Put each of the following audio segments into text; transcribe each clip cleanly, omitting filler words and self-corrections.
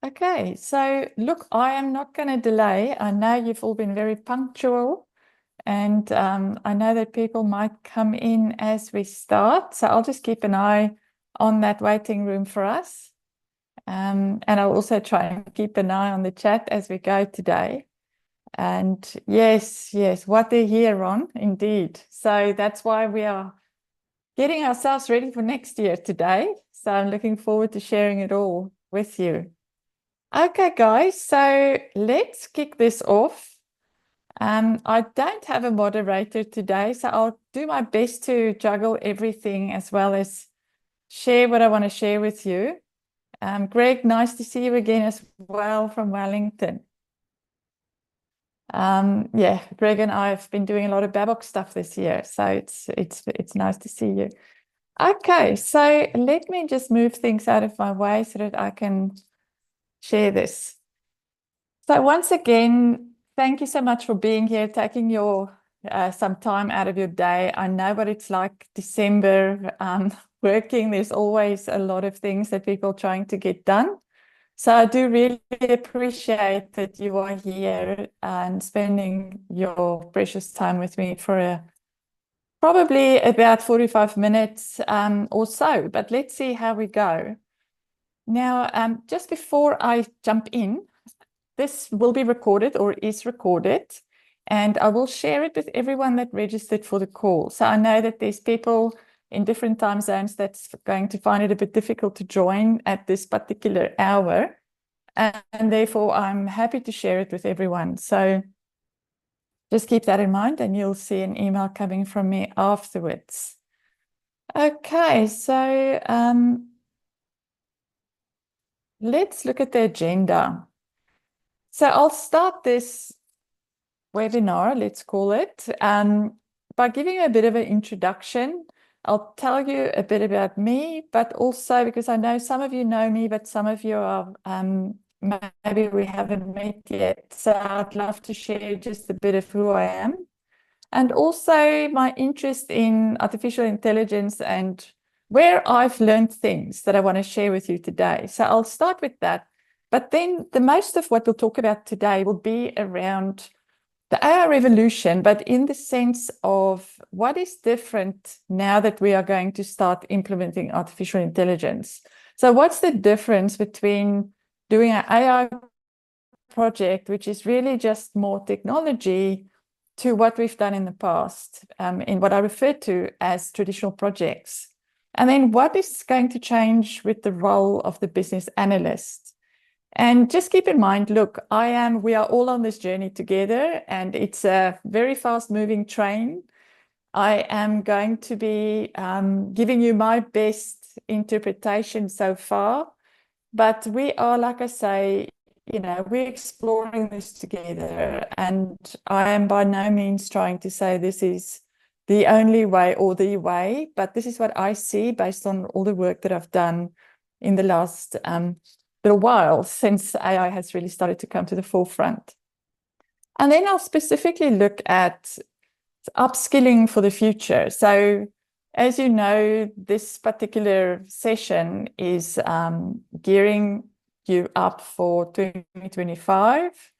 Okay, so look, I am not going to delay. I know you've all been very punctual, and I know that people might come in as we start. So I'll just keep an eye on that waiting room for us. And I'll also try and keep an eye on the chat as we go today. And yes, what they're here on, indeed. So that's why we are getting ourselves ready for next year today. So I'm looking forward to sharing it all with you. Okay, guys, so let's kick this off. I don't have a moderator today, so I'll do my best to juggle everything as well as share what I want to share with you. Greg, nice to see you again as well from Wellington. Yeah, Greg and I have been doing a lot of Babok stuff this year, so it's nice to see you. Okay, so let me just move things out of my way so that I can share this. So once again, thank you so much for being here, taking your some time out of your day. I know what it's like December, working. There's always a lot of things that people are trying to get done. So I do really appreciate that you are here and spending your precious time with me for probably about 45 minutes or so, but let's see how we go. Now, just before I jump in, this will be recorded or is recorded, and I will share it with everyone that registered for the call. So I know that there's people in different time zones that's going to find it a bit difficult to join at this particular hour. And therefore, I'm happy to share it with everyone. So just keep that in mind, and you'll see an email coming from me afterwards. Okay, so let's look at the agenda. So I'll start this webinar, let's call it, by giving you a bit of an introduction. I'll tell you a bit about me, but also because I know some of you know me, but some of you are maybe we haven't met yet. So I'd love to share just a bit of who I am, and also my interest in artificial intelligence and where I've learned things that I want to share with you today. So I'll start with that. But then the most of what we'll talk about today will be around the AI revolution, but in the sense of what is different now that we are going to start implementing artificial intelligence. So what's the difference between doing an AI project, which is really just more technology, to what we've done in the past, in what I refer to as traditional projects? And then what is going to change with the role of the business analyst? And just keep in mind, look, we are all on this journey together, and it's a very fast moving train. I am going to be giving you my best interpretation so far, but we are, like I say, we're exploring this together, and I am by no means trying to say this is the only way or the way, but this is what I see based on all the work that I've done in the last little while since AI has really started to come to the forefront. And then I'll specifically look at upskilling for the future. So as you know, this particular session is gearing you up for 2025.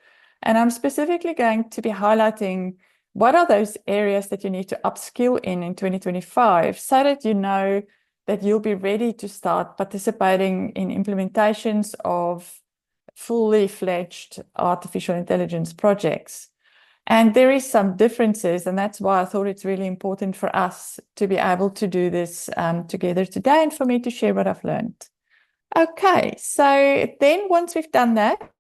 And I'm specifically going to be highlighting what are those areas that you need to upskill in 2025 so that you know that you'll be ready to start participating in implementations of fully fledged artificial intelligence projects. And there is some differences, and that's why I thought it's really important for us to be able to do this together today and for me to share what I've learned. Okay, so then once we've done that,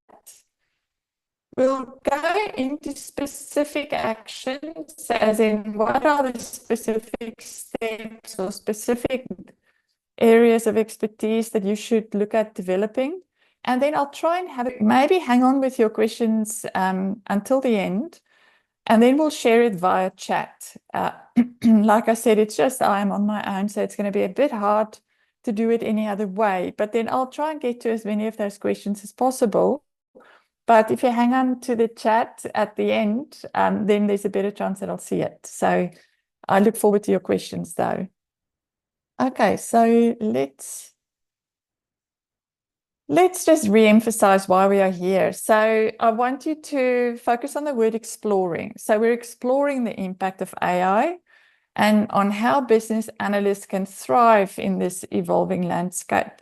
we'll go into specific actions, as in what are the specific steps or specific areas of expertise that you should look at developing. And then I'll try and maybe hang on with your questions until the end, and then we'll share it via chat. Like I said, it's just I'm on my own, so it's going to be a bit hard to do it any other way. But then I'll try and get to as many of those questions as possible. But if you hang on to the chat at the end, then there's a better chance that I'll see it. So I look forward to your questions, though. Okay, so let's Let's just re-emphasize why we are here. So I want you to focus on the word exploring. So we're exploring the impact of AI and on how business analysts can thrive in this evolving landscape.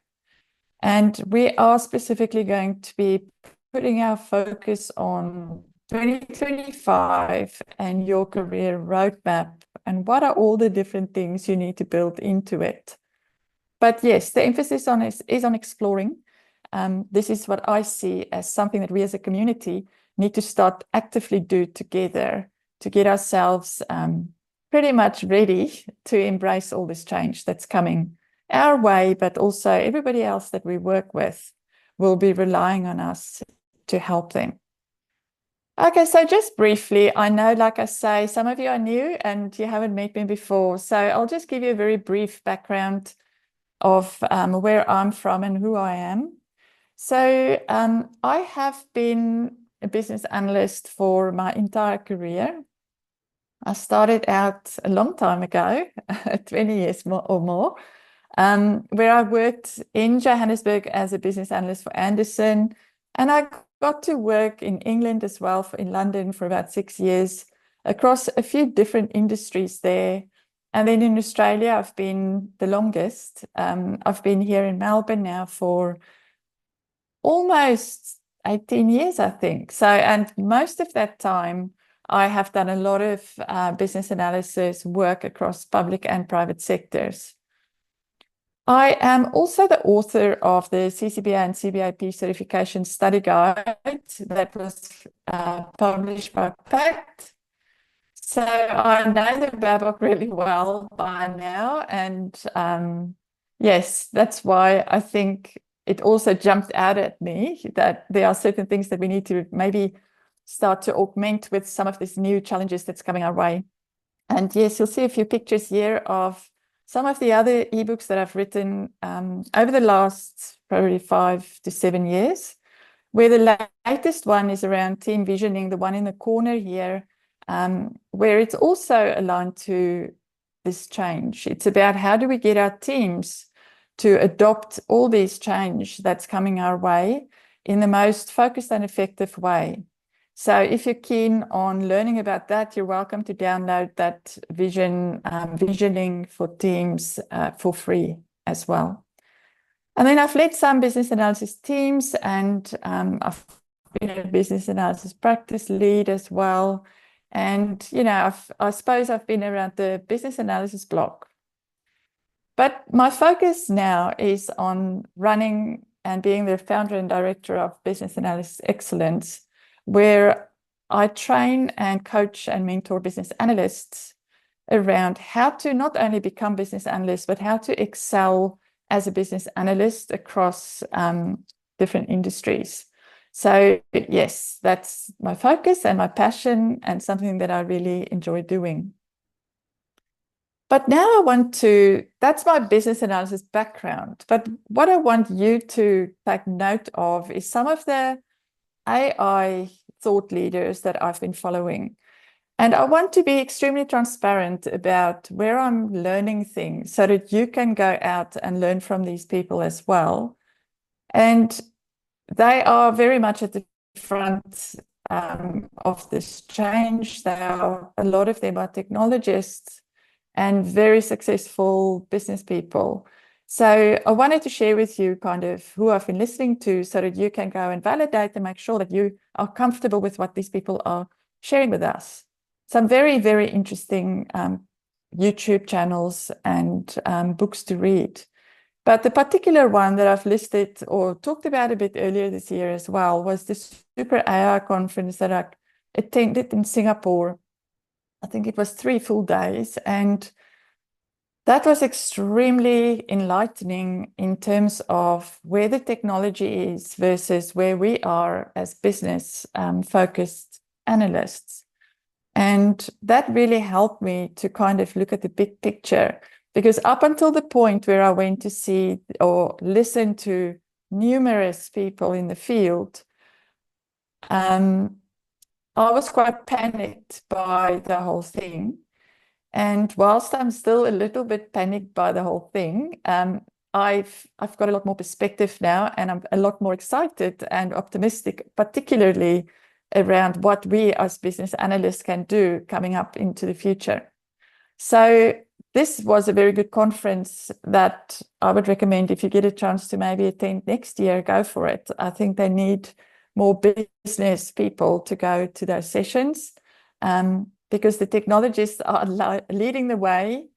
And we are specifically going to be putting our focus on 2025 and your career roadmap and what are all the different things you need to build into it. But yes, the emphasis on is on exploring. This is what I see as something that we as a community need to start actively do together to get ourselves pretty much ready to embrace all this change that's coming our way, but also everybody else that we work with will be relying on us to help them. Okay, so just briefly, I know, like I say, some of you are new and you haven't met me before, so I'll just give you a very brief background of where I'm from and who I am. So I have been a business analyst for my entire career. I started out a long time ago, 20 years or more, where I worked in Johannesburg as a business analyst for Anderson. And I got to work in England as well, in London for about 6 years, across a few different industries there. And then in Australia, I've been the longest. I've been here in Melbourne now for almost 18 years, I think. So, and most of that time, I have done a lot of business analysis work across public and private sectors. I am also the author of the CCBA and CBIP certification study guide that was published by PACT. So I know the Babok really well by now. And yes, that's why I think it also jumped out at me that there are certain things that we need to maybe start to augment with some of these new challenges that's coming our way. And yes, you'll see a few pictures here of some of the other ebooks that I've written over the last probably 5 to 7 years, where the latest one is around team visioning, the one in the corner here, where it's also aligned to this change. It's about how do we get our teams to adopt all these change that's coming our way in the most focused and effective way. So if you're keen on learning about that, you're welcome to download that visioning for teams for free as well. And then I've led some business analysis teams, and I've been a business analysis practice lead as well. And, you know, I suppose I've been around the business analysis block. But my focus now is on running and being the founder and director of Business Analysis Excellence, where I train and coach and mentor business analysts around how to not only become business analysts, but how to excel as a business analyst across different industries. So yes, that's my focus and my passion and something that I really enjoy doing. But now I want to, that's my business analysis background. But what I want you to take note of is some of the AI thought leaders that I've been following. And I want to be extremely transparent about where I'm learning things so that you can go out and learn from these people as well. And they are very much at the front of this change. A lot of them are technologists and very successful business people. So I wanted to share with you kind of who I've been listening to so that you can go and validate and make sure that you are comfortable with what these people are sharing with us. Some very, very interesting YouTube channels and books to read. But the particular one that I've listed or talked about a bit earlier this year as well was the Super AI conference that I attended in Singapore. I think it was 3 full days. And that was extremely enlightening in terms of where the technology is versus where we are as business focused analysts. And that really helped me to kind of look at the big picture, because up until the point where I went to see or listen to numerous people in the field, I was quite panicked by the whole thing. And whilst I'm still a little bit panicked by the whole thing, I've got a lot more perspective now, and I'm a lot more excited and optimistic, particularly around what we as business analysts can do coming up into the future. So this was a very good conference that I would recommend. If you get a chance to maybe attend next year, go for it. I think they need more business people to go to those sessions, because the technologists are leading the way.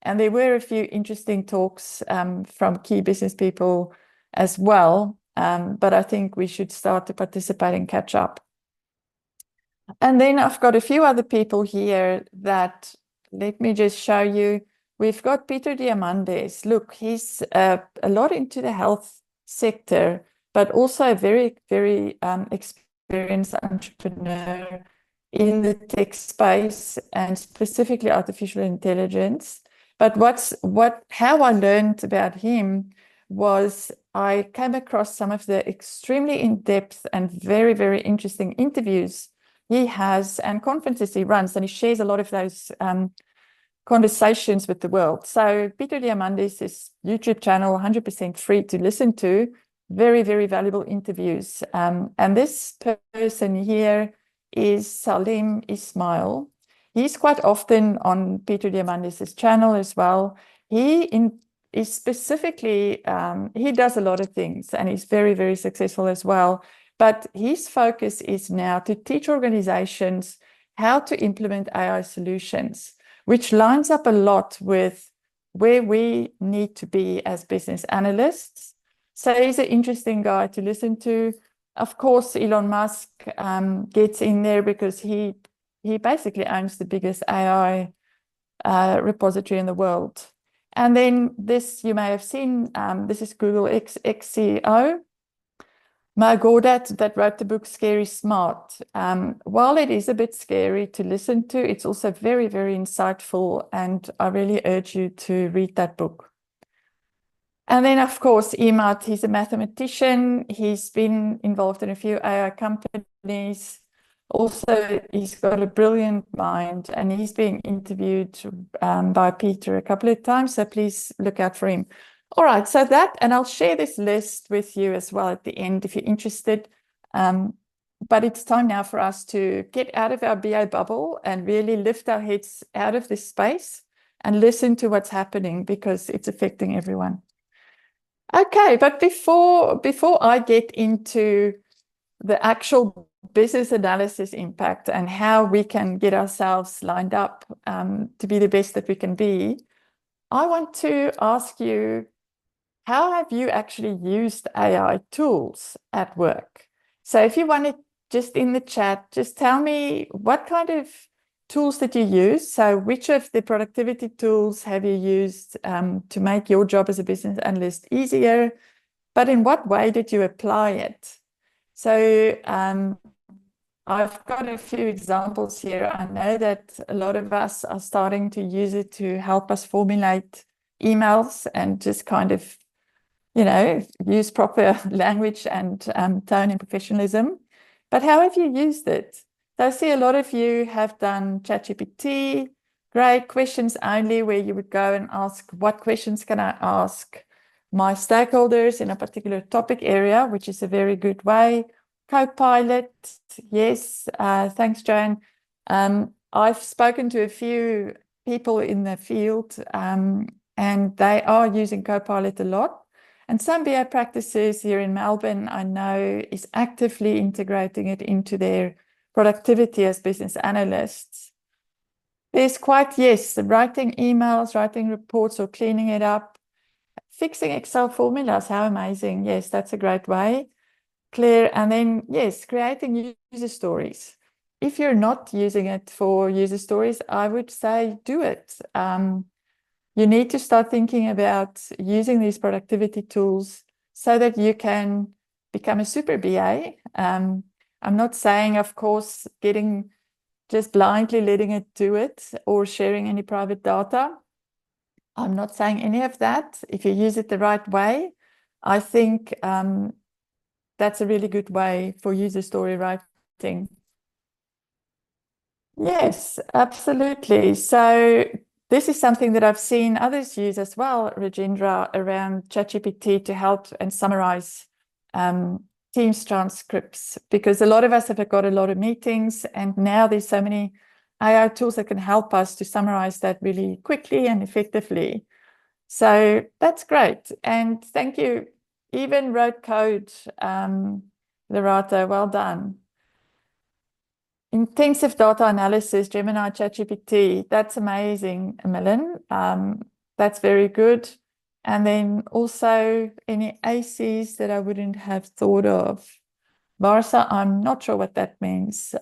And there were a few interesting talks from key business people as well. But I think we should start to participate and catch up. And then I've got a few other people here that, let me just show you. We've got Peter Diamandis. Look, he's a lot into the health sector, but also a very, very experienced entrepreneur in the tech space and specifically artificial intelligence. But how I learned about him was I came across some of the extremely in-depth and very, very interesting interviews he has and conferences he runs, and he shares a lot of those conversations with the world. So Peter Diamandis' YouTube channel, 100% free to listen to, very, very valuable interviews. And this person here is Salim Ismail. He's quite often on Peter Diamandis' channel as well. He is specifically, he does a lot of things, and he's very, very successful as well. But his focus is now to teach organizations how to implement AI solutions, which lines up a lot with where we need to be as business analysts. So he's an interesting guy to listen to. Of course, Elon Musk gets in there because he basically owns the biggest AI repository in the world. And then this, you may have seen, this is Google ex-CEO. Mo Gawdat, that wrote the book Scary Smart. While it is a bit scary to listen to, it's also very, very insightful, and I really urge you to read that book. And then, of course, Emad, he's a mathematician. He's been involved in a few AI companies. Also, he's got a brilliant mind, and he's being interviewed by Peter a couple of times, so please look out for him. All right, so that, and I'll share this list with you as well at the end if you're interested. But it's time now for us to get out of our BA bubble and really lift our heads out of this space and listen to what's happening, because it's affecting everyone. Okay, but before I get into the actual business analysis impact and how we can get ourselves lined up to be the best that we can be, I want to ask you, how have you actually used AI tools at work? So if you want to, just in the chat, just tell me what kind of tools that you use. So which of the productivity tools have you used to make your job as a business analyst easier? But in what way did you apply it? So I've got a few examples here. I know that a lot of us are starting to use it to help us formulate emails and just kind of, you know, use proper language and tone and professionalism. But how have you used it? So I see a lot of you have done ChatGPT, great, questions only, where you would go and ask, what questions can I ask my stakeholders in a particular topic area, which is a very good way. Copilot, yes, thanks, Joan. I've spoken to a few people in the field, and they are using Copilot a lot. And some BA practices here in Melbourne, I know, is actively integrating it into their productivity as business analysts. There's quite, yes, writing emails, writing reports, or cleaning it up, fixing Excel formulas. How amazing. Yes, that's a great way. Clear. And then, yes, creating user stories. If you're not using it for user stories, I would say do it. You need to start thinking about using these productivity tools so that you can become a super BA. I'm not saying, of course, just blindly letting it do it or sharing any private data. I'm not saying any of that. If you use it the right way, I think that's a really good way for user story writing. Yes, absolutely. So this is something that I've seen others use as well, Rajendra, around ChatGPT to help and summarize Teams transcripts, because a lot of us have got a lot of meetings, and now there's so many AI tools that can help us to summarize that really quickly and effectively. So that's great. And thank you. Even wrote code, Lorata, well done. Intensive data analysis, Gemini, ChatGPT, that's amazing, Millen. That's very good. And then also any ACs that I wouldn't have thought of. Varsa, I'm not sure what that means.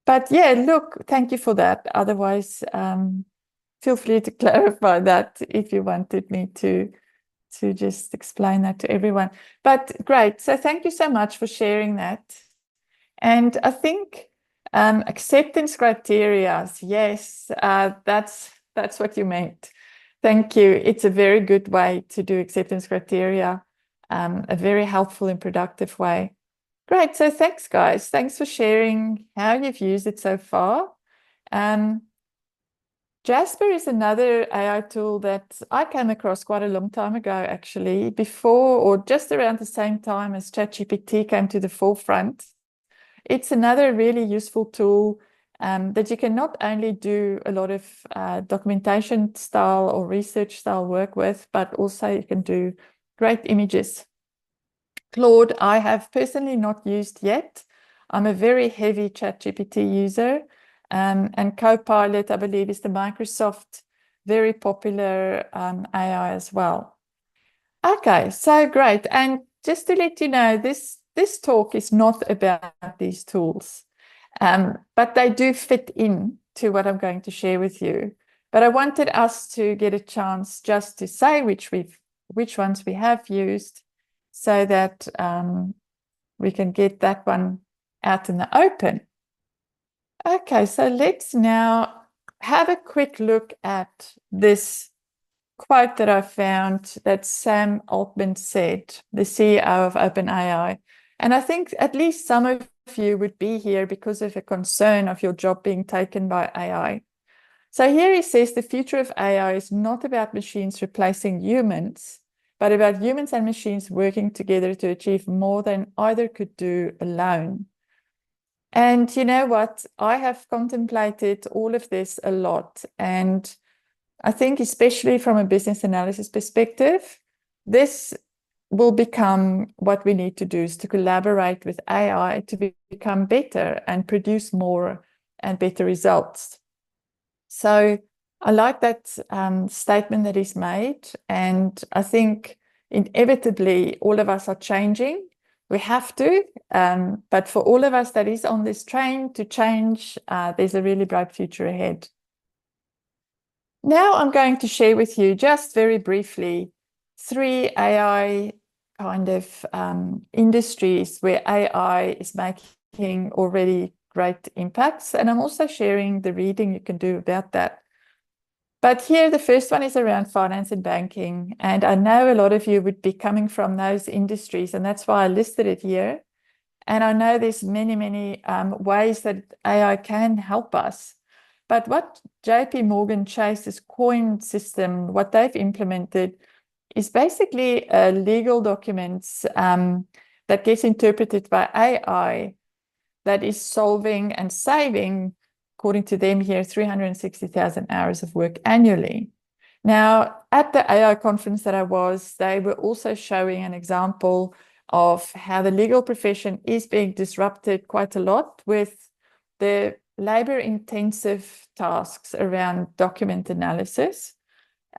But yeah, look, thank you for that. Otherwise, feel free to clarify that if you wanted me to just explain that to everyone. But great. So thank you so much for sharing that. And I think acceptance criteria, yes, that's what you meant. Thank you. It's a very good way to do acceptance criteria, a very helpful and productive way. Great. So thanks, guys. Thanks for sharing how you've used it so far. Jasper is another AI tool that I came across quite a long time ago, actually, before or just around the same time as ChatGPT came to the forefront. It's another really useful tool that you can not only do a lot of documentation style or research style work with, but also you can do great images. Claude, I have personally not used yet. I'm a very heavy ChatGPT user. And Copilot, I believe, is the Microsoft very popular AI as well. Okay, so great. And just to let you know, this talk is not about these tools, but they do fit in to what I'm going to share with you. But I wanted us to get a chance just to say which ones we have used, so that we can get that one out in the open. Okay, so let's now have a quick look at this quote that I found that Sam Altman said, the CEO of OpenAI. And I think at least some of you would be here because of a concern of your job being taken by AI. So here he says the future of AI is not about machines replacing humans, but about humans and machines working together to achieve more than either could do alone. And you know what? I have contemplated all of this a lot. And I think, especially from a business analysis perspective, this will become what we need to do, is to collaborate with AI to become better and produce more and better results. So I like that statement that he's made. And I think inevitably all of us are changing. We have to, but for all of us that is on this train to change, there's a really bright future ahead. Now I'm going to share with you just very briefly 3 AI kind of industries where AI is making already great impacts. And I'm also sharing the reading you can do about that. But here, the first one is around finance and banking. And I know a lot of you would be coming from those industries, and that's why I listed it here. And I know there's many, many ways that AI can help us. But what JP Morgan Chase's coin system, what they've implemented, is basically legal documents that gets interpreted by AI that is solving and saving, according to them here, 360,000 hours of work annually. Now, at the AI conference that I was, they were also showing an example of how the legal profession is being disrupted quite a lot with the labor-intensive tasks around document analysis.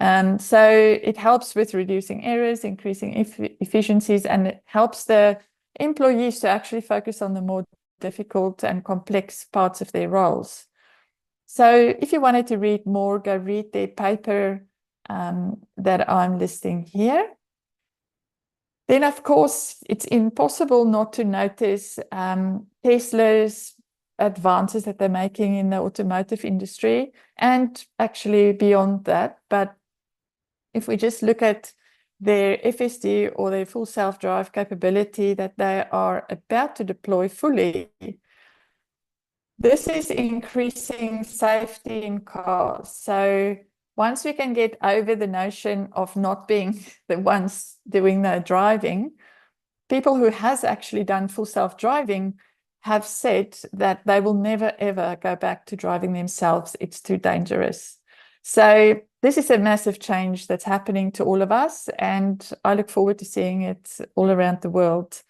So it helps with reducing errors, increasing efficiencies, and it helps the employees to actually focus on the more difficult and complex parts of their roles. So if you wanted to read more, go read their paper that I'm listing here. Then, of course, it's impossible not to notice Tesla's advances that they're making in the automotive industry, and actually beyond that. But if we just look at their FSD, or their full self-drive capability that they are about to deploy fully, This is increasing safety in cars. So once we can get over the notion of not being the ones doing the driving, people who has actually done full self-driving have said that they will never, ever go back to driving themselves. It's too dangerous. So this is a massive change that's happening to all of us, and I look forward to seeing it all around the world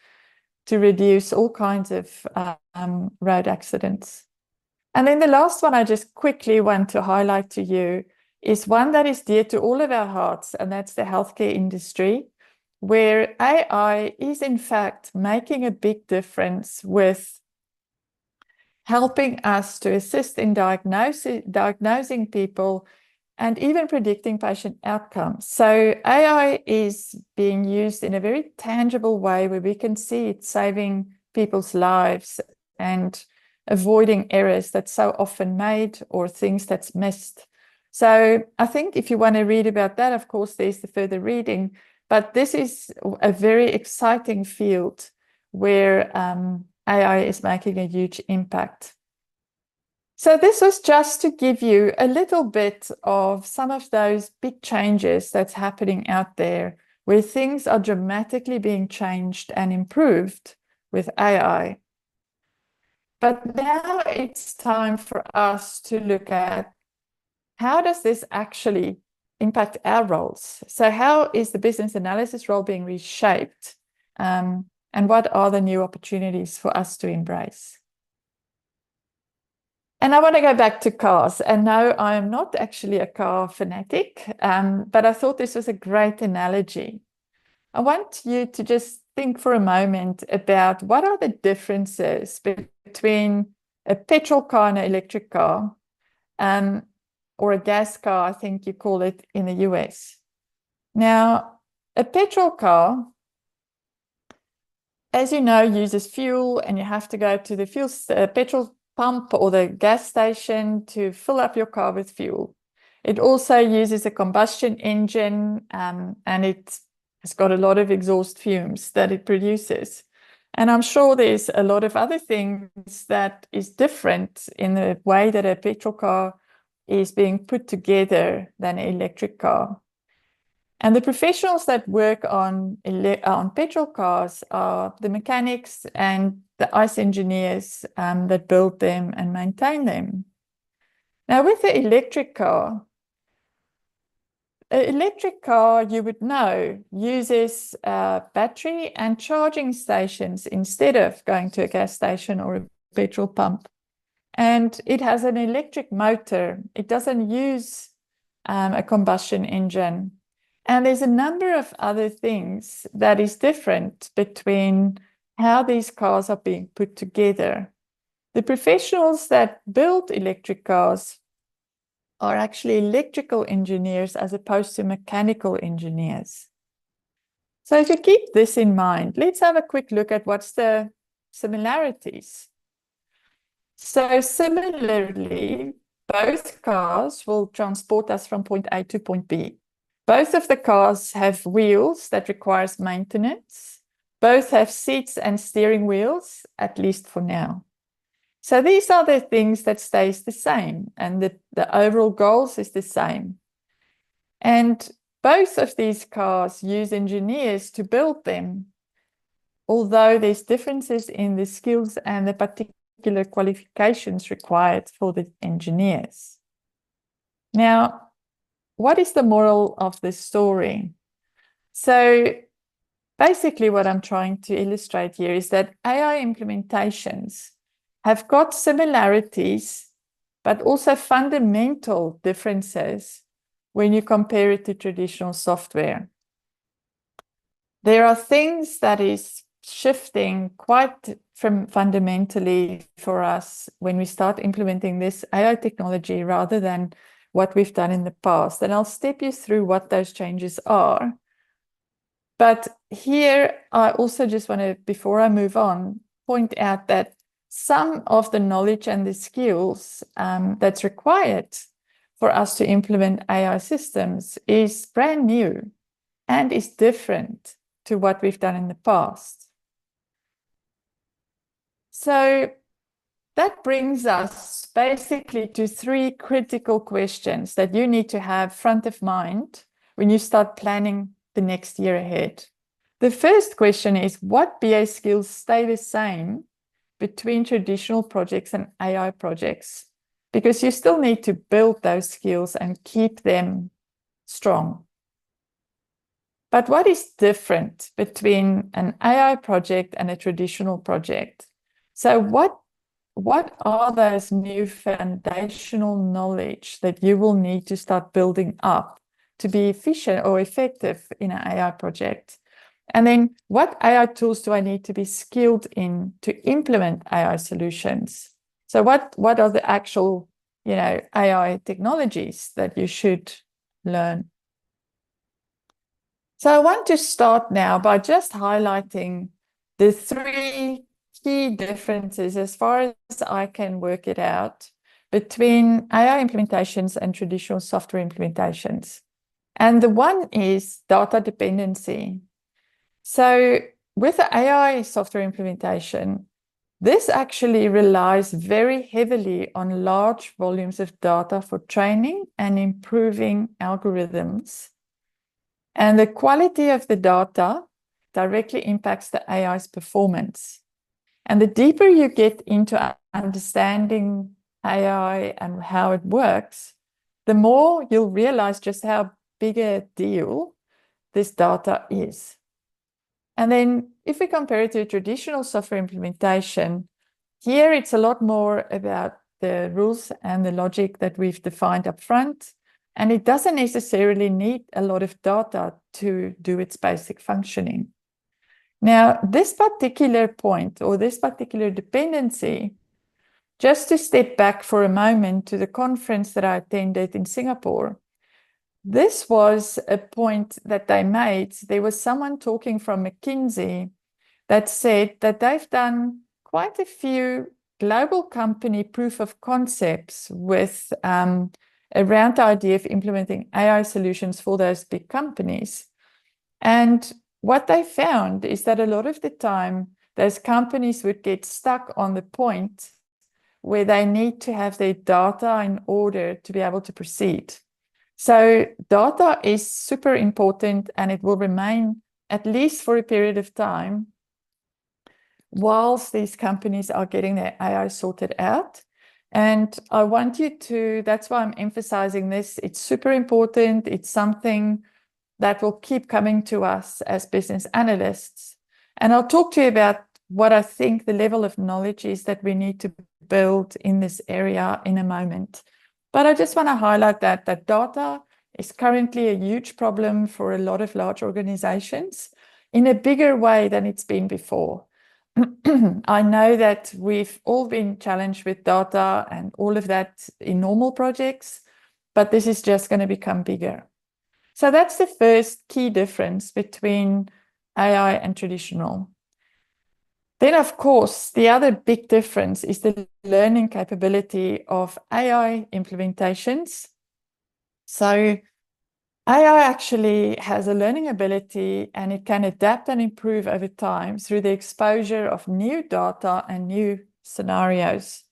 to reduce all kinds of road accidents. And then the last one I just quickly want to highlight to you is one that is dear to all of our hearts, and that's the healthcare industry, where AI is in fact making a big difference with helping us to assist in diagnosing people and even predicting patient outcomes. So AI is being used in a very tangible way where we can see it saving people's lives and avoiding errors that's so often made or things that's missed. So I think if you want to read about that, of course, there's the further reading, but this is a very exciting field where AI is making a huge impact. So this was just to give you a little bit of some of those big changes that's happening out there, where things are dramatically being changed and improved with AI. But now it's time for us to look at how does this actually impact our roles? So how is the business analysis role being reshaped? And what are the new opportunities for us to embrace? And I want to go back to cars. And no, I am not actually a car fanatic, but I thought this was a great analogy. I want you to just think for a moment about what are the differences between a petrol car and an electric car, or a gas car, I think you call it in the US. Now, a petrol car, as you know, uses fuel, and you have to go to the petrol pump or the gas station to fill up your car with fuel. It also uses a combustion engine, and it has got a lot of exhaust fumes that it produces. And I'm sure there's a lot of other things that is different in the way that a petrol car is being put together than an electric car. And the professionals that work on petrol cars are the mechanics and the ICE engineers that build them and maintain them. Now, with the electric car, an electric car, you would know, uses battery and charging stations instead of going to a gas station or a petrol pump. And it has an electric motor. It doesn't use a combustion engine. And there's a number of other things that is different between how these cars are being put together. The professionals that build electric cars are actually electrical engineers as opposed to mechanical engineers. So if you keep this in mind, let's have a quick look at what's the similarities. So similarly, both cars will transport us from point A to point B. Both of the cars have wheels that requires maintenance. Both have seats and steering wheels, at least for now. So these are the things that stays the same, and the overall goals is the same. And both of these cars use engineers to build them, although there's differences in the skills and the particular qualifications required for the engineers. Now, what is the moral of this story? So basically what I'm trying to illustrate here is that AI implementations have got similarities, but also fundamental differences when you compare it to traditional software. There are things that is shifting quite fundamentally for us when we start implementing this AI technology rather than what we've done in the past. And I'll step you through what those changes are. But here, I also just want to, before I move on, point out that some of the knowledge and the skills that's required for us to implement AI systems is brand new and is different to what we've done in the past. So that brings us basically to three critical questions that you need to have front of mind when you start planning the next year ahead. The first question is, what BA skills stay the same between traditional projects and AI projects? Because you still need to build those skills and keep them strong. But what is different between an AI project and a traditional project? So what are those new foundational knowledge that you will need to start building up to be efficient or effective in an AI project? And then what AI tools do I need to be skilled in to implement AI solutions? So what are the actual, AI technologies that you should learn? So I want to start now by just highlighting the three key differences, as far as I can work it out, between AI implementations and traditional software implementations. And the one is data dependency. So with the AI software implementation, this actually relies very heavily on large volumes of data for training and improving algorithms. And the quality of the data directly impacts the AI's performance. And the deeper you get into understanding AI and how it works, the more you'll realize just how big a deal this data is. And then if we compare it to a traditional software implementation, here it's a lot more about the rules and the logic that we've defined up front. And it doesn't necessarily need a lot of data to do its basic functioning. Now, this particular point or this particular dependency, just to step back for a moment to the conference that I attended in Singapore, this was a point that they made. There was someone talking from McKinsey that said that they've done quite a few global company proof of concepts with around the idea of implementing AI solutions for those big companies. And what they found is that a lot of the time, those companies would get stuck on the point where they need to have their data in order to be able to proceed. So data is super important, and it will remain at least for a period of time whilst these companies are getting their AI sorted out. And I want you to, that's why I'm emphasizing this. It's super important. It's something that will keep coming to us as business analysts. And I'll talk to you about what I think the level of knowledge is that we need to build in this area in a moment. But I just want to highlight that data is currently a huge problem for a lot of large organizations in a bigger way than it's been before. I know that we've all been challenged with data and all of that in normal projects, but this is just going to become bigger. So that's the first key difference between AI and traditional. Then, of course, the other big difference is the learning capability of AI implementations. So AI actually has a learning ability, and it can adapt and improve over time through the exposure of new data and new scenarios.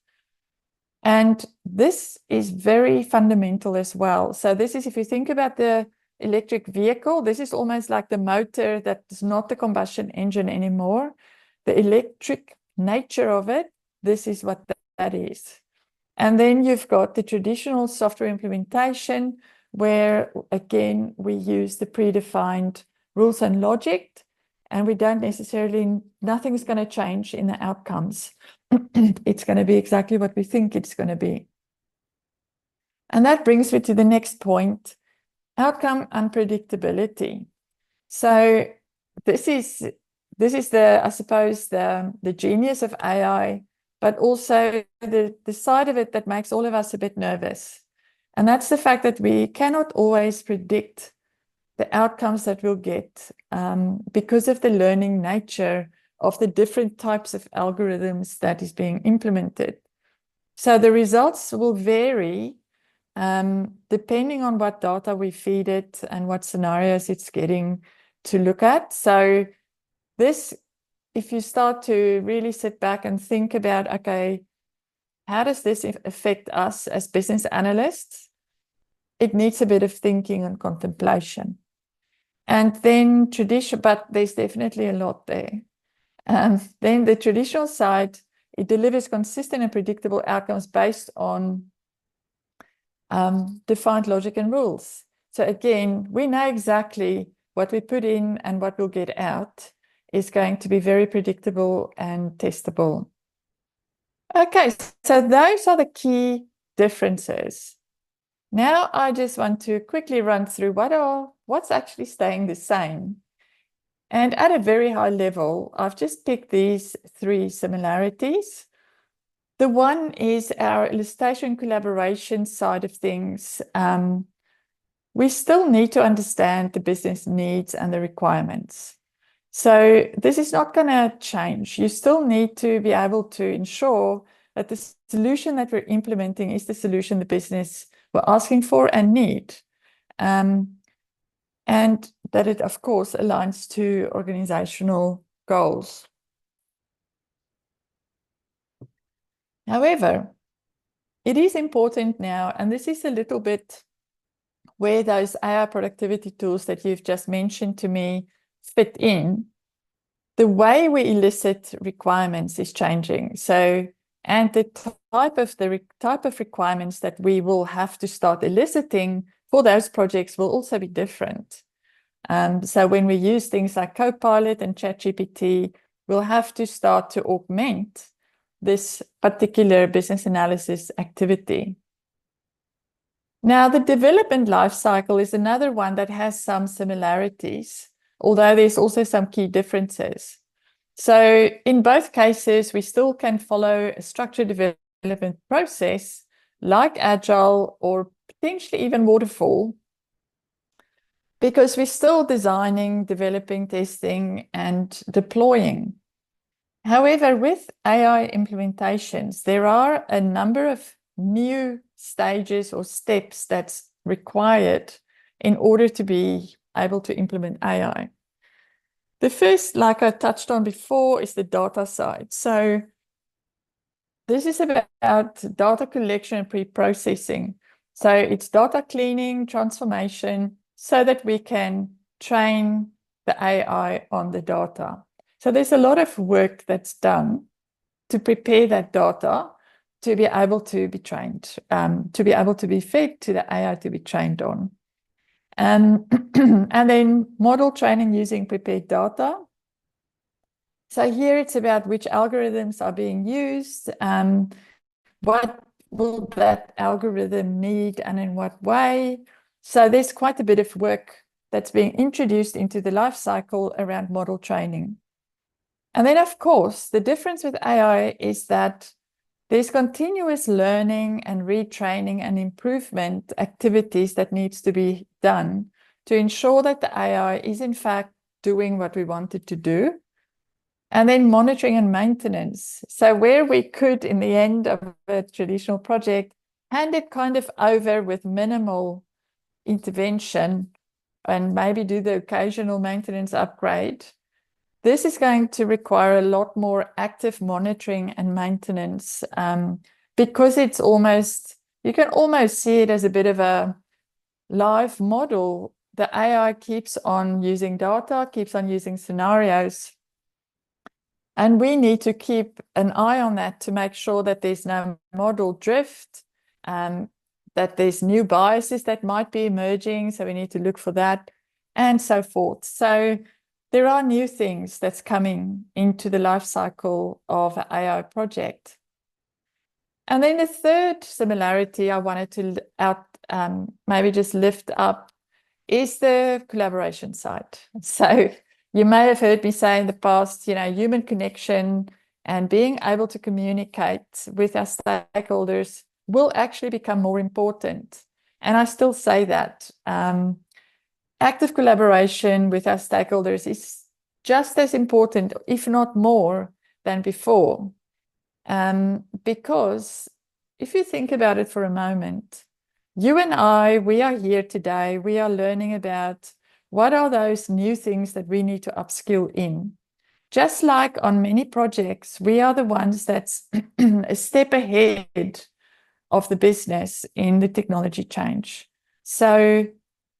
And this is very fundamental as well. So this is, if you think about the electric vehicle, this is almost like the motor that is not the combustion engine anymore. The electric nature of it, this is what that is. And then you've got the traditional software implementation, where, again, we use the predefined rules and logic, and we don't necessarily, nothing's going to change in the outcomes. It's going to be exactly what we think it's going to be. And that brings me to the next point, outcome unpredictability. So this is the, I suppose, the genius of AI, but also the side of it that makes all of us a bit nervous. And that's the fact that we cannot always predict the outcomes that we'll get because of the learning nature of the different types of algorithms that is being implemented. So the results will vary depending on what data we feed it and what scenarios it's getting to look at. So this, if you start to really sit back and think about, okay, how does this affect us as business analysts? It needs a bit of thinking and contemplation. And then but there's definitely a lot there. Then the traditional side, it delivers consistent and predictable outcomes based on defined logic and rules. So again, we know exactly what we put in and what we'll get out is going to be very predictable and testable. Okay, so those are the key differences. Now I just want to quickly run through what's actually staying the same. And at a very high level, I've just picked these 3 similarities. The one is our illustration collaboration side of things. We still need to understand the business needs and the requirements. So this is not going to change. You still need to be able to ensure that the solution that we're implementing is the solution the business were asking for and need. And that it, of course, aligns to organizational goals. However, it is important now, and this is a little bit where those AI productivity tools that you've just mentioned to me fit in. The way we elicit requirements is changing. So, and the type of requirements that we will have to start eliciting for those projects will also be different. So when we use things like Copilot and ChatGPT, we'll have to start to augment this particular business analysis activity. Now, the development lifecycle is another one that has some similarities, although there's also some key differences. So in both cases, we still can follow a structured development process like Agile or potentially even Waterfall, because we're still designing, developing, testing, and deploying. However, with AI implementations, there are a number of new stages or steps that's required in order to be able to implement AI. The first, like I touched on before, is the data side. So this is about data collection and pre-processing. So it's data cleaning, transformation, so that we can train the AI on the data. So there's a lot of work that's done to prepare that data to be able to be trained, to be able to be fed to the AI to be trained on. And then model training using prepared data. So here it's about which algorithms are being used, what will that algorithm need and in what way. So there's quite a bit of work that's being introduced into the life cycle around model training. And then, of course, the difference with AI is that there's continuous learning and retraining and improvement activities that needs to be done to ensure that the AI is in fact doing what we want it to do. And then monitoring and maintenance. So where we could, in the end of a traditional project, hand it kind of over with minimal intervention and maybe do the occasional maintenance upgrade, this is going to require a lot more active monitoring and maintenance, because it's almost, you can almost see it as a bit of a live model. The AI keeps on using data, keeps on using scenarios. And we need to keep an eye on that to make sure that there's no model drift, that there's new biases that might be emerging. So we need to look for that and so forth. So there are new things that's coming into the life cycle of an AI project. And then the third similarity I wanted to maybe just lift up is the collaboration side. So you may have heard me say in the past, human connection and being able to communicate with our stakeholders will actually become more important. And I still say that. Active collaboration with our stakeholders is just as important, if not more, than before. Because if you think about it for a moment, you and I, we are here today, we are learning about what are those new things that we need to upskill in. Just like on many projects, we are the ones that's a step ahead of the business in the technology change. So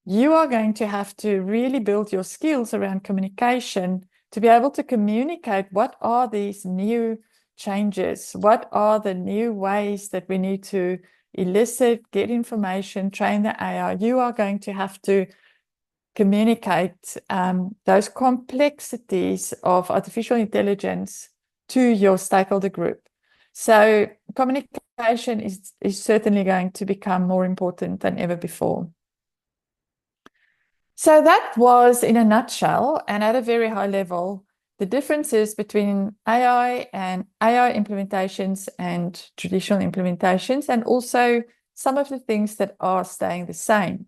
you are going to have to really build your skills around communication to be able to communicate what are these new changes, what are the new ways that we need to elicit, get information, train the AI. You are going to have to communicate those complexities of artificial intelligence to your stakeholder group. So communication is certainly going to become more important than ever before. So that was, in a nutshell, and at a very high level, the differences between AI and AI implementations and traditional implementations, and also some of the things that are staying the same.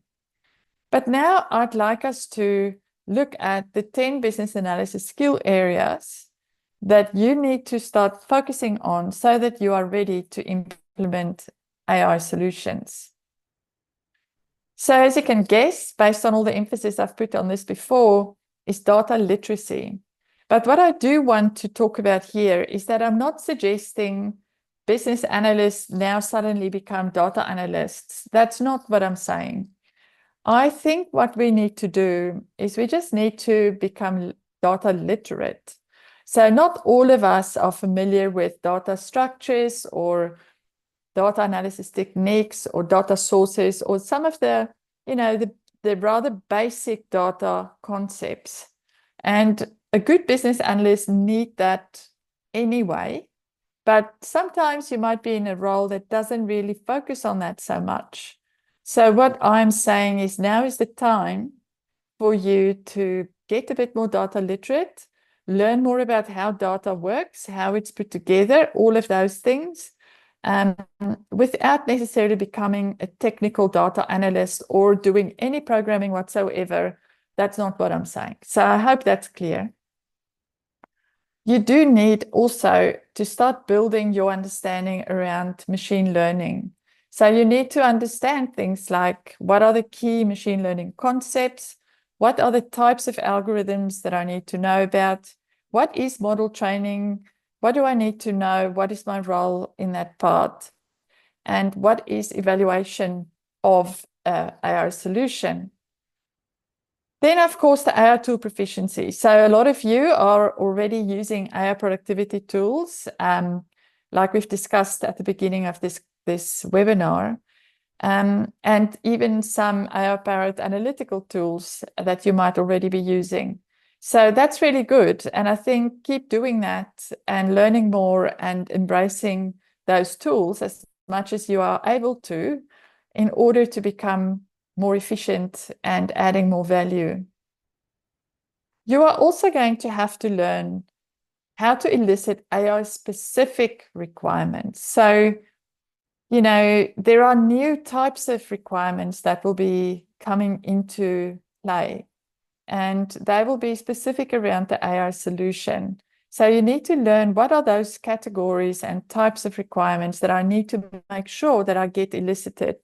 But now I'd like us to look at the 10 business analysis skill areas that you need to start focusing on so that you are ready to implement AI solutions. So as you can guess, based on all the emphasis I've put on this before, is data literacy. But what I do want to talk about here is that I'm not suggesting business analysts now suddenly become data analysts. That's not what I'm saying. I think what we need to do is we just need to become data literate. So not all of us are familiar with data structures or data analysis techniques or data sources or some of the, the rather basic data concepts. And a good business analyst need that anyway, but sometimes you might be in a role that doesn't really focus on that so much. So what I'm saying is now is the time for you to get a bit more data literate, learn more about how data works, how it's put together, all of those things, without necessarily becoming a technical data analyst or doing any programming whatsoever. That's not what I'm saying. So I hope that's clear. You do need also to start building your understanding around machine learning. So you need to understand things like what are the key machine learning concepts? What are the types of algorithms that I need to know about? What is model training? What do I need to know? What is my role in that part? And what is evaluation of AI solution? Then, of course, the AI tool proficiency. So a lot of you are already using AI productivity tools, like we've discussed at the beginning of this webinar, and even some AI-powered analytical tools that you might already be using. So that's really good. And I think keep doing that and learning more and embracing those tools as much as you are able to in order to become more efficient and adding more value. You are also going to have to learn how to elicit AI-specific requirements. So, there are new types of requirements that will be coming into play, and they will be specific around the AI solution. So you need to learn what are those categories and types of requirements that I need to make sure that I get elicited.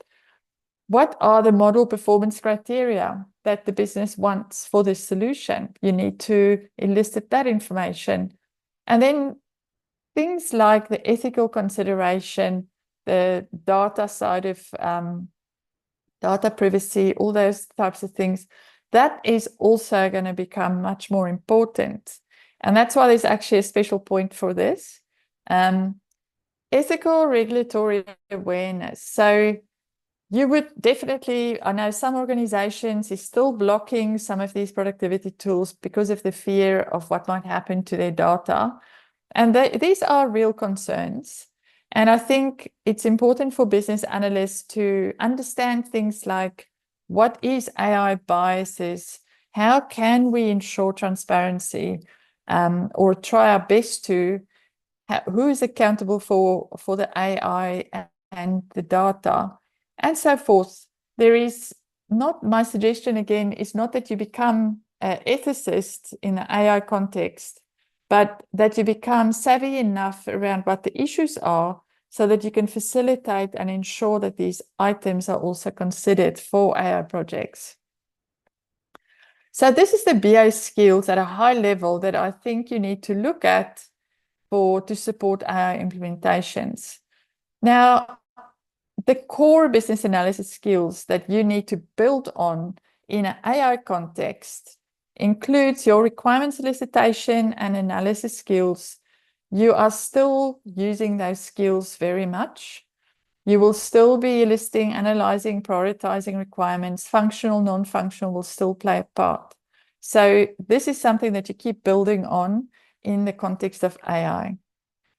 What are the model performance criteria that the business wants for this solution? You need to elicit that information. And then things like the ethical consideration, the data side of data privacy, all those types of things, that is also going to become much more important. And that's why there's actually a special point for this. Ethical regulatory awareness. So you would definitely, I know some organizations is still blocking some of these productivity tools because of the fear of what might happen to their data. And these are real concerns. And I think it's important for business analysts to understand things like what is AI biases? How can we ensure transparency or try our best to? Who is accountable for the AI and the data? And so forth. There is not, my suggestion again is not that you become an ethicist in the AI context, but that you become savvy enough around what the issues are so that you can facilitate and ensure that these items are also considered for AI projects. So this is the BA skills at a high level that I think you need to look at to support AI implementations. Now, the core business analysis skills that you need to build on in an AI context includes your requirement solicitation and analysis skills. You are still using those skills very much. You will still be listing, analyzing, prioritizing requirements. Functional, non-functional will still play a part. So this is something that you keep building on in the context of AI.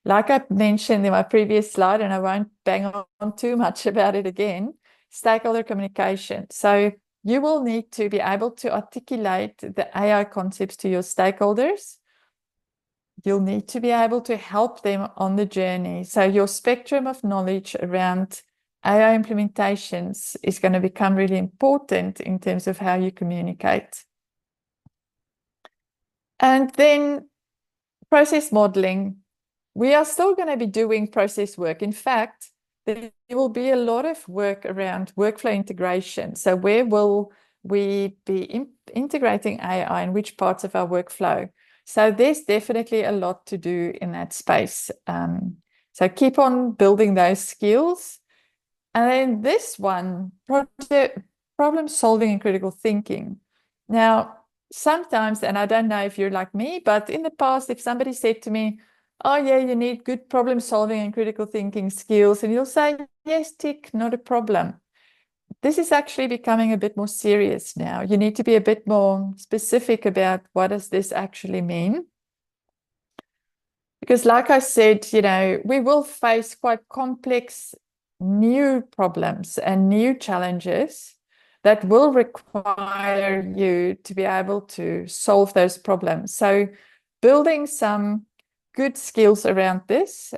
Like I mentioned in my previous slide, and I won't bang on too much about it again, stakeholder communication. So you will need to be able to articulate the AI concepts to your stakeholders. You'll need to be able to help them on the journey. So your spectrum of knowledge around AI implementations is going to become really important in terms of how you communicate. And then process modeling. We are still going to be doing process work. In fact, there will be a lot of work around workflow integration. So where will we be integrating AI in which parts of our workflow? So there's definitely a lot to do in that space. So keep on building those skills. And then this one, problem solving and critical thinking. Now, sometimes, and I don't know if you're like me, but in the past, if somebody said to me, oh yeah, you need good problem solving and critical thinking skills, and you'll say, yes, tick, not a problem. This is actually becoming a bit more serious now. You need to be a bit more specific about what does this actually mean. Because like I said, we will face quite complex new problems and new challenges that will require you to be able to solve those problems. So building some good skills around this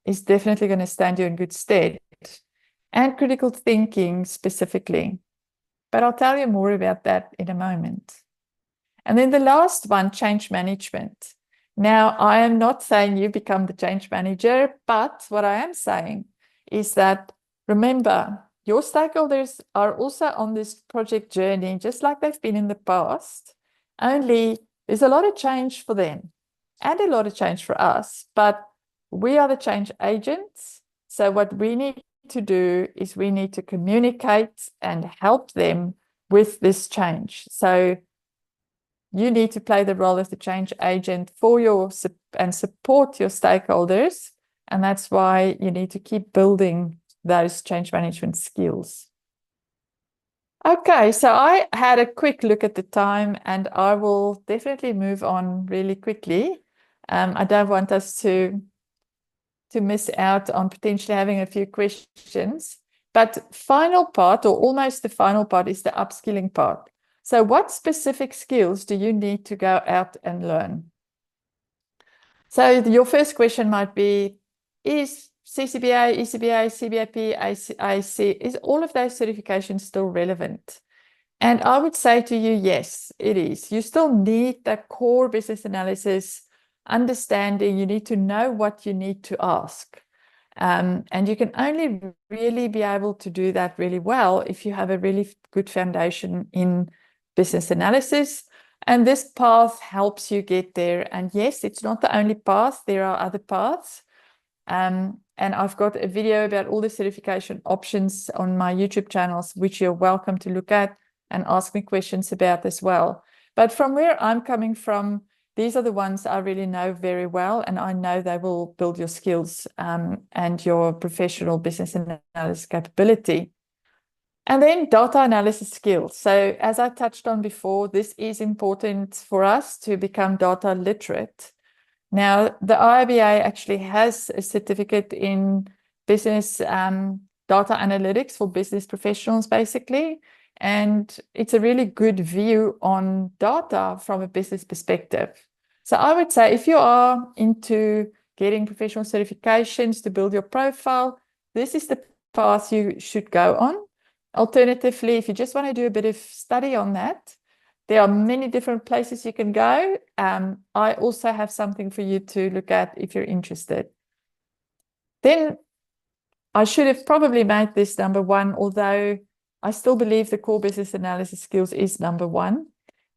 is definitely going to stand you in good stead. And critical thinking specifically. But I'll tell you more about that in a moment. And then the last one, change management. Now, I am not saying you become the change manager, but what I am saying is that, remember, your stakeholders are also on this project journey, just like they've been in the past, only there's a lot of change for them and a lot of change for us, but we are the change agents. So what we need to do is we need to communicate and help them with this change. So you need to play the role of the change agent for and support your stakeholders. And that's why you need to keep building those change management skills. Okay, so I had a quick look at the time and I will definitely move on really quickly. I don't want us to miss out on potentially having a few questions. But final part, or almost the final part, is the upskilling part. So what specific skills do you need to go out and learn? So your first question might be, is CCBA, ECBA, CBAP, IC, is all of those certifications still relevant? And I would say to you, yes, it is. You still need that core business analysis understanding. You need to know what you need to ask. And you can only really be able to do that really well if you have a really good foundation in business analysis. And this path helps you get there. And yes, it's not the only path. There are other paths. And I've got a video about all the certification options on my YouTube channels, which you're welcome to look at and ask me questions about as well. But from where I'm coming from, these are the ones I really know very well, and I know they will build your skills and your professional business analysis capability. And then data analysis skills. So as I touched on before, this is important for us to become data literate. Now, the IIBA actually has a certificate in business data analytics for business professionals, basically. And it's a really good view on data from a business perspective. So I would say if you are into getting professional certifications to build your profile, this is the path you should go on. Alternatively, if you just want to do a bit of study on that, there are many different places you can go. I also have something for you to look at if you're interested. Then I should have probably made this number one, although I still believe the core business analysis skills is number one.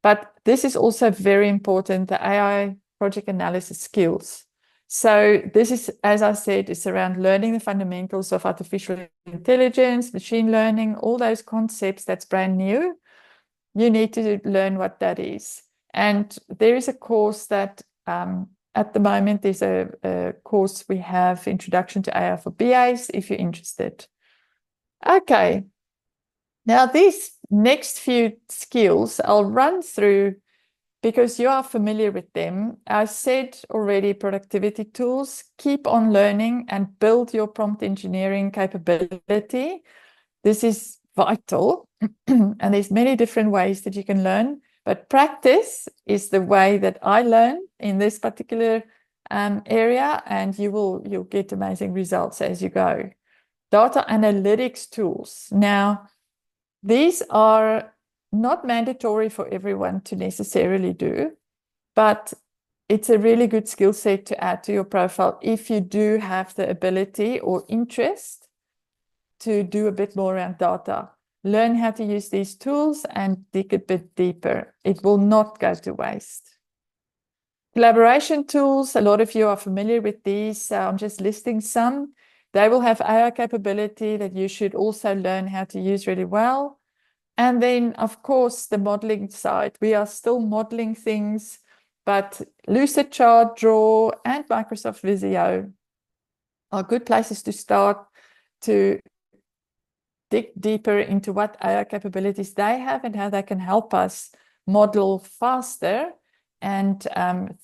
But this is also very important, the AI project analysis skills. So this is, as I said, it's around learning the fundamentals of artificial intelligence, machine learning, all those concepts that's brand new. You need to learn what that is. And there is a course that at the moment, there's a course we have, Introduction to AI for BAs, if you're interested. Okay. Now, these next few skills I'll run through because you are familiar with them. I said already, productivity tools, keep on learning and build your prompt engineering capability. This is vital. And there's many different ways that you can learn, but practice is the way that I learn in this particular area, and you'll get amazing results as you go. Data analytics tools. Now, these are not mandatory for everyone to necessarily do, but it's a really good skill set to add to your profile if you do have the ability or interest to do a bit more around data. Learn how to use these tools and dig a bit deeper. It will not go to waste. Collaboration tools, a lot of you are familiar with these. So I'm just listing some. They will have AI capability that you should also learn how to use really well. And then, of course, the modeling side. We are still modeling things, but Lucidchart, Draw, and Microsoft Visio are good places to start to dig deeper into what AI capabilities they have and how they can help us model faster and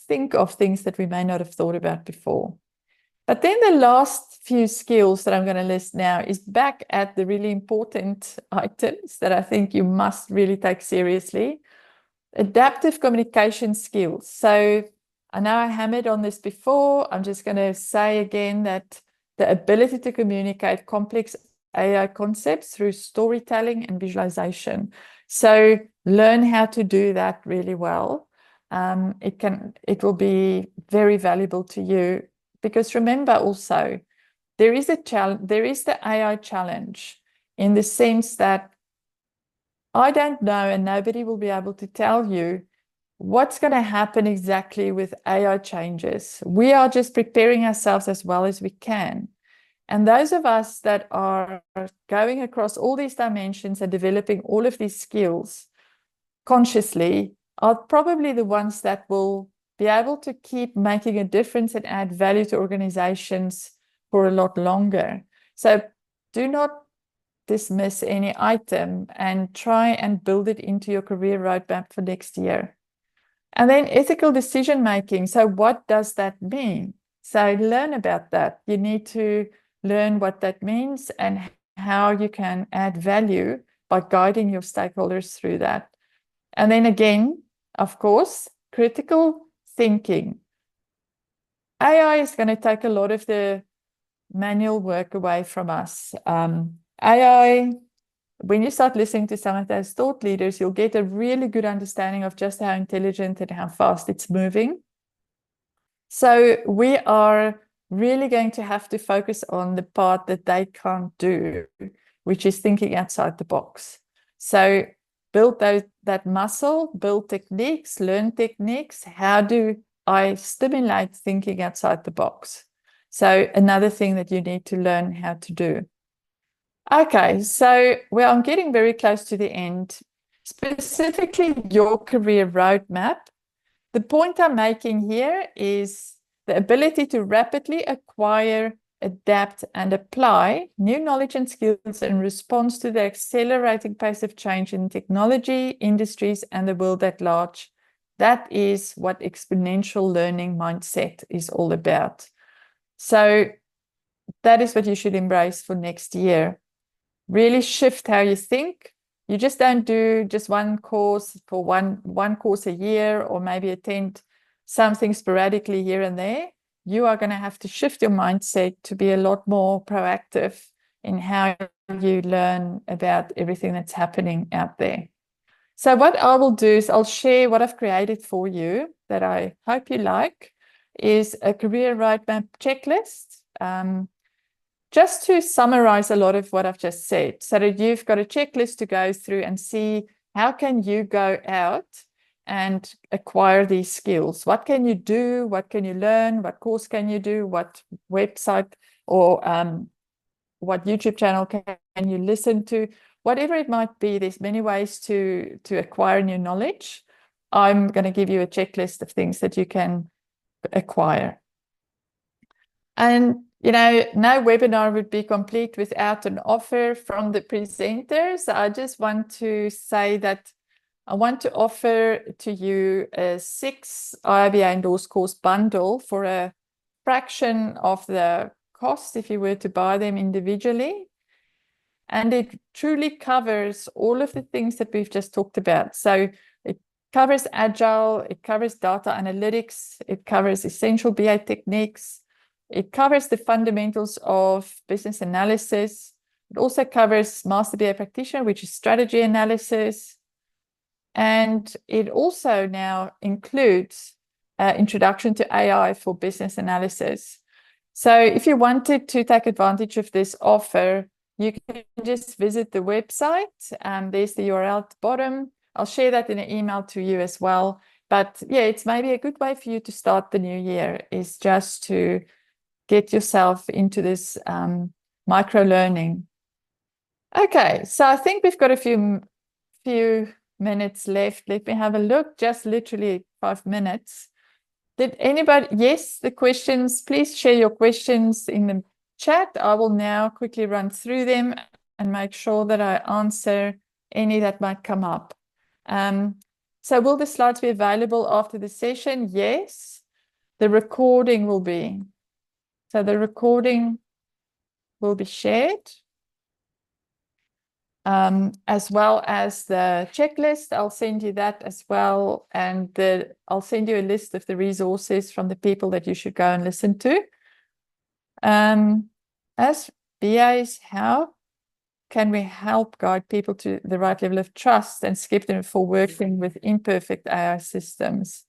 think of things that we may not have thought about before. But then the last few skills that I'm going to list now is back at the really important items that I think you must really take seriously. Adaptive communication skills. So I know I hammered on this before. I'm just going to say again that the ability to communicate complex AI concepts through storytelling and visualization. So learn how to do that really well. It will be very valuable to you, because remember also, there is the AI challenge in the sense that I don't know, and nobody will be able to tell you what's going to happen exactly with AI changes. We are just preparing ourselves as well as we can. And those of us that are going across all these dimensions and developing all of these skills consciously are probably the ones that will be able to keep making a difference and add value to organizations for a lot longer. So do not dismiss any item and try and build it into your career roadmap for next year. And then ethical decision making. So what does that mean? So learn about that. You need to learn what that means and how you can add value by guiding your stakeholders through that. And then again, of course, critical thinking. AI is going to take a lot of the manual work away from us. AI, when you start listening to some of those thought leaders, you'll get a really good understanding of just how intelligent and how fast it's moving. So we are really going to have to focus on the part that they can't do, which is thinking outside the box. So build that muscle, build techniques, learn techniques. How do I stimulate thinking outside the box? So another thing that you need to learn how to do. Okay, so I'm getting very close to the end. Specifically, your career roadmap. The point I'm making here is the ability to rapidly acquire, adapt, and apply new knowledge and skills in response to the accelerating pace of change in technology, industries, and the world at large. That is what exponential learning mindset is all about. So that is what you should embrace for next year. Really shift how you think. You just don't do just one course for one course a year, or maybe attend something sporadically here and there. You are going to have to shift your mindset to be a lot more proactive in how you learn about everything that's happening out there. So what I will do is I'll share what I've created for you that I hope you like, is a career roadmap checklist. Just to summarize a lot of what I've just said, so that you've got a checklist to go through and see how can you go out and acquire these skills. What can you do? What can you learn? What course can you do? What website or what YouTube channel can you listen to? Whatever it might be, there's many ways to acquire new knowledge. I'm going to give you a checklist of things that you can acquire. And, no webinar would be complete without an offer from the presenters. I just want to say that I want to offer to you a 6 IIBA endorsed course bundle for a fraction of the cost if you were to buy them individually. And it truly covers all of the things that we've just talked about. So it covers Agile, it covers data analytics, it covers essential BA techniques, it covers the fundamentals of business analysis. It also covers Master BA Practitioner, which is strategy analysis. And it also now includes Introduction to AI for business analysis. So if you wanted to take advantage of this offer, you can just visit the website. There's the URL at the bottom. I'll share that in an email to you as well. But yeah, it's maybe a good way for you to start the new year, is just to get yourself into this micro learning. Okay, so I think we've got a few minutes left. Let me have a look. Just literally 5 minutes. Did anybody? Yes, the questions. Please share your questions in the chat. I will now quickly run through them and make sure that I answer any that might come up. So will the slides be available after the session? Yes, the recording will be. So the recording will be shared, as well as the checklist. I'll send you that as well. And I'll send you a list of the resources from the people that you should go and listen to. As BAs, how can we help guide people to the right level of trust and skip them for working with imperfect AI systems?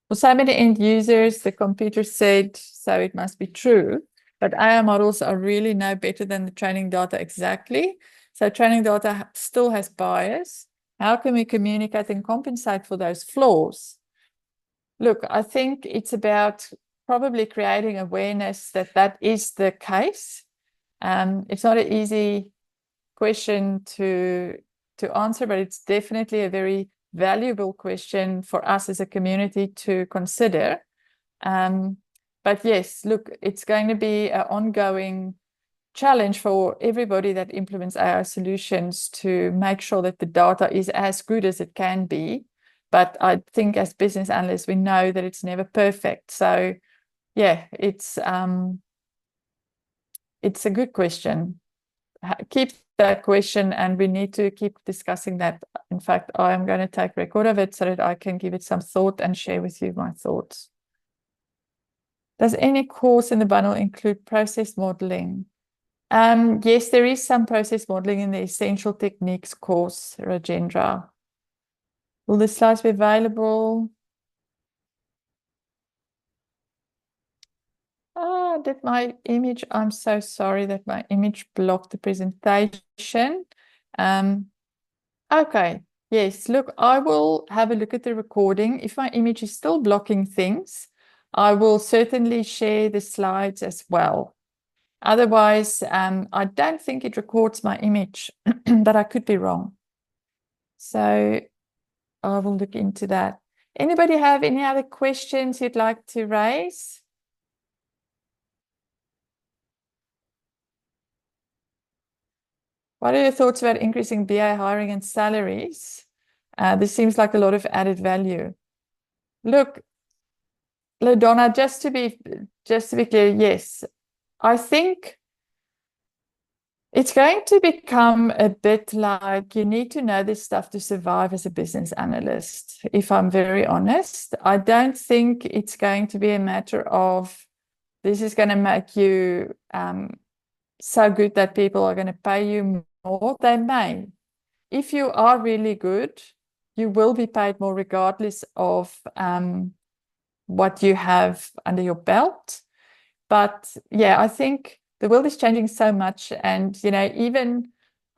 For so many end users, the computer said, so it must be true. But AI models are really no better than the training data exactly. So training data still has bias. How can we communicate and compensate for those flaws? Look, I think it's about probably creating awareness that that is the case. It's not an easy question to answer, but it's definitely a very valuable question for us as a community to consider. But yes, look, it's going to be an ongoing challenge for everybody that implements AI solutions to make sure that the data is as good as it can be. But I think as business analysts, we know that it's never perfect. So yeah, it's a good question. Keep that question, and we need to keep discussing that. In fact, I am going to take record of it so that I can give it some thought and share with you my thoughts. Does any course in the bundle include process modeling? Yes, there is some process modeling in the Essential Techniques course, Rajendra. Will the slides be available? Did my image, I'm so sorry that my image blocked the presentation. Okay, yes, look, I will have a look at the recording. If my image is still blocking things, I will certainly share the slides as well. Otherwise, I don't think it records my image, but I could be wrong. So I will look into that. Anybody have any other questions you'd like to raise? What are your thoughts about increasing BA hiring and salaries? This seems like a lot of added value. Look, LaDonna, just to be clear, yes, I think it's going to become a bit like you need to know this stuff to survive as a business analyst, if I'm very honest. I don't think it's going to be a matter of this is going to make you so good that people are going to pay you more. They may. If you are really good, you will be paid more regardless of what you have under your belt. But yeah, I think the world is changing so much. And, even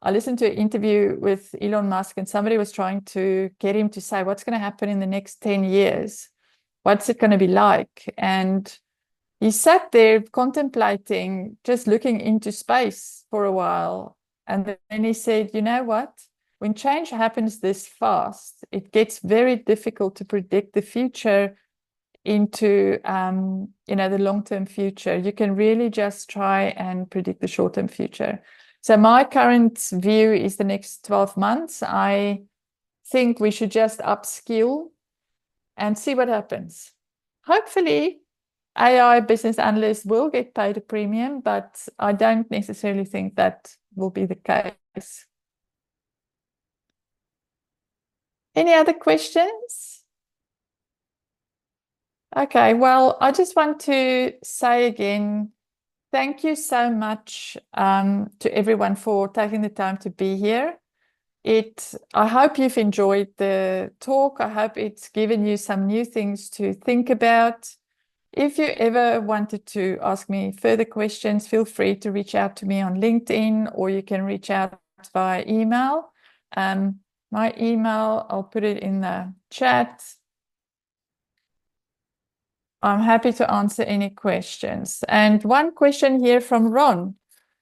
I listened to an interview with Elon Musk, and somebody was trying to get him to say, what's going to happen in the next 10 years? What's it going to be like? And he sat there contemplating, just looking into space for a while. And then he said, you know what? When change happens this fast, it gets very difficult to predict the future into the long-term future. You can really just try and predict the short-term future. So my current view is the next 12 months. I think we should just upskill and see what happens. Hopefully, AI business analysts will get paid a premium, but I don't necessarily think that will be the case. Any other questions? Okay, well, I just want to say again, thank you so much to everyone for taking the time to be here. I hope you've enjoyed the talk. I hope it's given you some new things to think about. If you ever wanted to ask me further questions, feel free to reach out to me on LinkedIn, or you can reach out via email. My email, I'll put it in the chat. I'm happy to answer any questions. And one question here from Ron,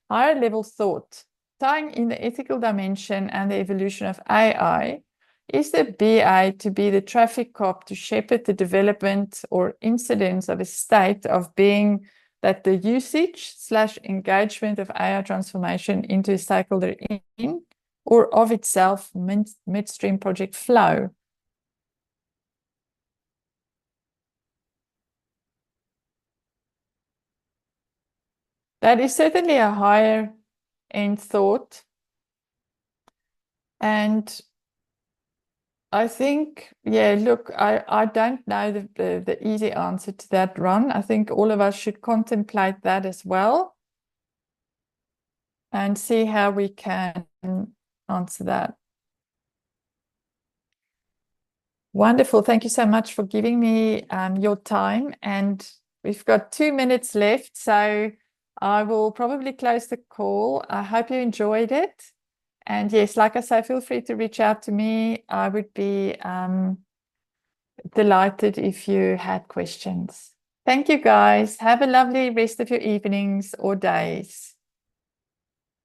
higher level thought, tying in the ethical dimension and the evolution of AI, is the BA to be the traffic cop to shepherd the development or incidence of a state of being that the usage/engagement of AI transformation into a stakeholder in or of itself midstream project flow? That is certainly a higher end thought. And I think, yeah, look, I don't know the easy answer to that, Ron. I think all of us should contemplate that as well and see how we can answer that. Wonderful. Thank you so much for giving me your time. And we've got 2 minutes left, so I will probably close the call. I hope you enjoyed it. And yes, like I say, feel free to reach out to me. I would be delighted if you had questions. Thank you, guys. Have a lovely rest of your evenings or days.